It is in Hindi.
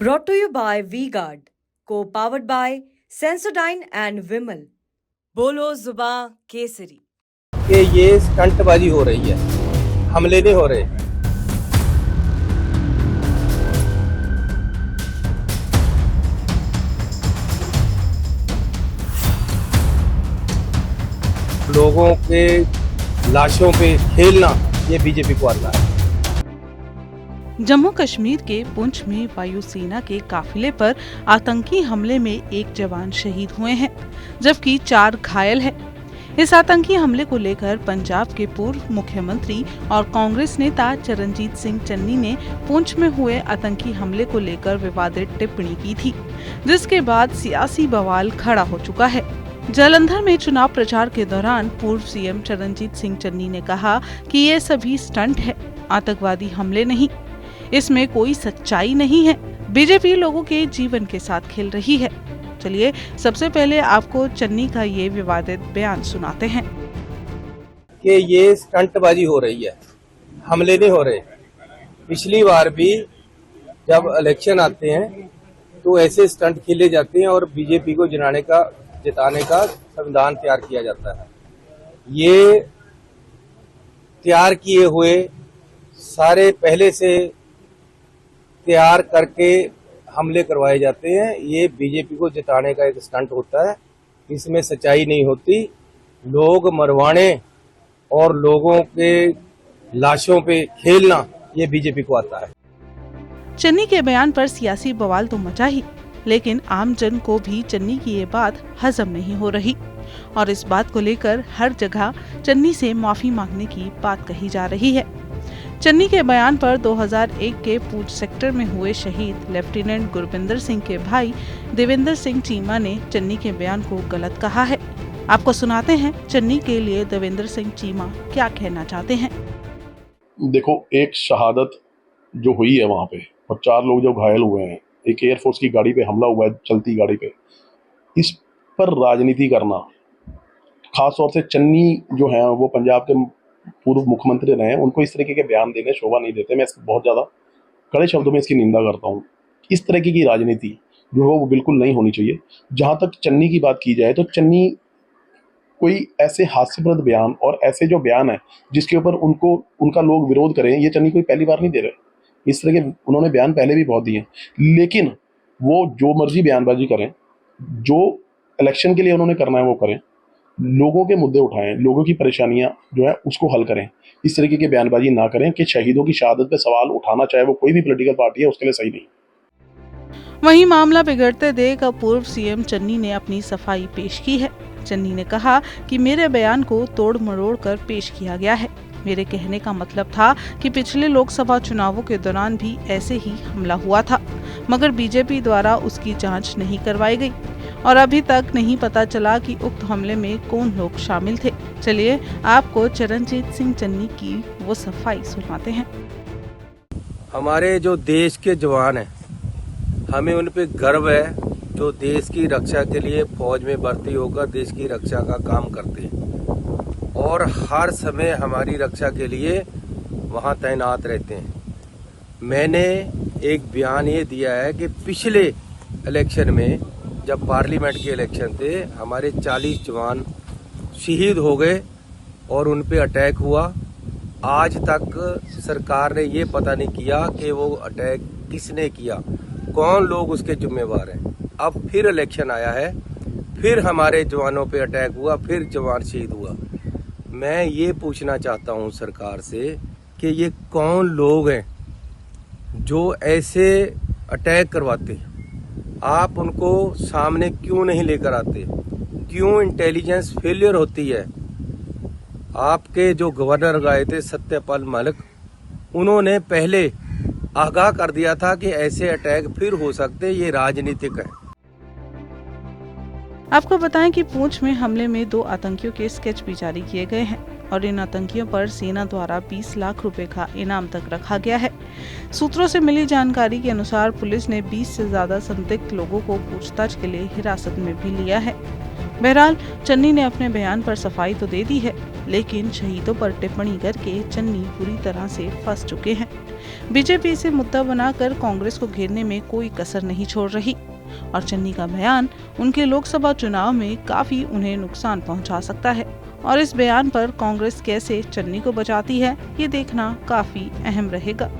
Brought to you by V-Guard, co-powered by Sensodyne and Vimal. बोलो जुबां केसरी। कि ये स्टंटबाजी हो रही है, हमले नहीं हो रहे। लोगों के लाशों पे खेलना ये बीजेपी को आता है। जम्मू कश्मीर के पुंछ में वायुसेना के काफिले पर आतंकी हमले में एक जवान शहीद हुए हैं, जबकि 4 घायल हैं। इस आतंकी हमले को लेकर पंजाब के पूर्व मुख्यमंत्री और कांग्रेस नेता चरणजीत सिंह चन्नी ने पुंछ में हुए आतंकी हमले को लेकर विवादित टिप्पणी की थी, जिसके बाद सियासी बवाल खड़ा हो चुका है। जालंधर में चुनाव प्रचार के दौरान पूर्व सीएम चरणजीत सिंह चन्नी ने कहा कि ये सभी स्टंट है, आतंकवादी हमले नहीं, इसमें कोई सच्चाई नहीं है। बीजेपी लोगों के जीवन के साथ खेल रही है। चलिए सबसे पहले आपको चन्नी का ये विवादित बयान सुनाते हैं कि ये स्टंटबाजी हो रही है, हमले नहीं हो रहे। पिछली बार भी जब इलेक्शन आते हैं तो ऐसे स्टंट खेले जाते हैं और बीजेपी को जिताने का संविधान तैयार किया जाता है। ये तैयार किए हुए सारे पहले से तैयार करके हमले करवाए जाते हैं। ये बीजेपी को जिताने का एक स्टंट होता है, इसमें सच्चाई नहीं होती। लोग मरवाने और लोगों के लाशों पे खेलना ये बीजेपी को आता है। चन्नी के बयान पर सियासी बवाल तो मचा ही, लेकिन आम जन को भी चन्नी की ये बात हजम नहीं हो रही और इस बात को लेकर हर जगह चन्नी से माफी मांगने की बात कही जा रही है। चन्नी के बयान पर 2001 के पूंछ सेक्टर में हुए शहीद लेफ्टिनेंट गुरविंदर सिंह के भाई देवेंद्र सिंह चीमा ने चन्नी के बयान को गलत कहा है। आपको सुनाते हैं चन्नी के लिए देवेंद्र सिंह चीमा क्या कहना चाहते हैं। देखो, एक शहादत जो हुई है वहाँ पे और 4 लोग जो घायल हुए हैं, एक एयरफोर्स की गाड़ी पे हमला हुआ है, चलती गाड़ी पे, इस पर राजनीति करना, खासतौर से चन्नी जो है वो पंजाब के पूर्व मुख्यमंत्री रहे हैं, उनको इस तरीके के बयान देने शोभा नहीं देते। मैं इसको बहुत ज़्यादा कड़े शब्दों में इसकी निंदा करता हूँ। इस तरीके की राजनीति जो है वो बिल्कुल नहीं होनी चाहिए। जहाँ तक चन्नी की बात की जाए तो चन्नी कोई ऐसे हास्यप्रद बयान और ऐसे जो बयान है जिसके ऊपर उनका लोग विरोध करें, ये चन्नी कोई पहली बार नहीं दे रहे। इस तरह के उन्होंने बयान पहले भी बहुत दिए, लेकिन वो जो मर्जी बयानबाजी करें, जो इलेक्शन के लिए उन्होंने करना है वो करें, लोगों के मुद्दे उठाएं, लोगों की परेशानियां जो है उसको हल करें। इस तरीके की बयानबाजी ना करें कि शहीदों की शहादत पे सवाल उठाना, चाहे वो कोई भी पॉलिटिकल पार्टी है, उसके लिए सही नहीं। वहीं मामला बिगड़ते देख पूर्व सीएम चन्नी ने अपनी सफाई पेश की है। चन्नी ने कहा कि मेरे बयान को तोड़ मरोड़ कर पेश किया गया है। मेरे कहने का मतलब था कि पिछले लोकसभा चुनावों के दौरान भी ऐसे ही हमला हुआ था, मगर बीजेपी द्वारा उसकी जांच नहीं करवाई गई और अभी तक नहीं पता चला कि उक्त हमले में कौन लोग शामिल थे। चलिए आपको चरणजीत सिंह चन्नी की वो सफाई सुनाते हैं। हमारे जो देश के जवान हैं, हमें उन पे गर्व है, जो देश की रक्षा के लिए फौज में भर्ती होकर देश की रक्षा का काम करते हैं और हर समय हमारी रक्षा के लिए वहां तैनात रहते हैं। मैंने एक बयान ये दिया है कि पिछले इलेक्शन में जब पार्लियामेंट के इलेक्शन थे, हमारे 40 जवान शहीद हो गए और उन पे अटैक हुआ। आज तक सरकार ने ये पता नहीं किया कि वो अटैक किसने किया, कौन लोग उसके जिम्मेवार हैं। अब फिर इलेक्शन आया है, फिर हमारे जवानों पे अटैक हुआ, फिर जवान शहीद हुआ। मैं ये पूछना चाहता हूँ सरकार से कि ये कौन लोग हैं जो ऐसे अटैक करवाते हैं? आप उनको सामने क्यों नहीं लेकर आते? क्यों इंटेलिजेंस फेलियर होती है? आपके जो गवर्नर गए थे सत्यपाल मलिक, उन्होंने पहले आगाह कर दिया था कि ऐसे अटैक फिर हो सकते, ये राजनीतिक है। आपको बताएं कि पुंछ में हमले में 2 आतंकियों के स्केच भी जारी किए गए हैं और इन आतंकियों पर सेना द्वारा 20 लाख रुपए का इनाम तक रखा गया है। सूत्रों से मिली जानकारी के अनुसार पुलिस ने 20 से ज्यादा संदिग्ध लोगों को पूछताछ के लिए हिरासत में भी लिया है। बहरहाल चन्नी ने अपने बयान पर सफाई तो दे दी है, लेकिन शहीदों पर टिप्पणी करके चन्नी पूरी तरह से फंस चुके हैं। बीजेपी इसे मुद्दा बनाकर कांग्रेस को घेरने में कोई कसर नहीं छोड़ रही और चन्नी का बयान उनके लोकसभा चुनाव में काफी उन्हें नुकसान पहुंचा सकता है। और इस बयान पर कांग्रेस कैसे चन्नी को बचाती है, ये देखना काफी अहम रहेगा।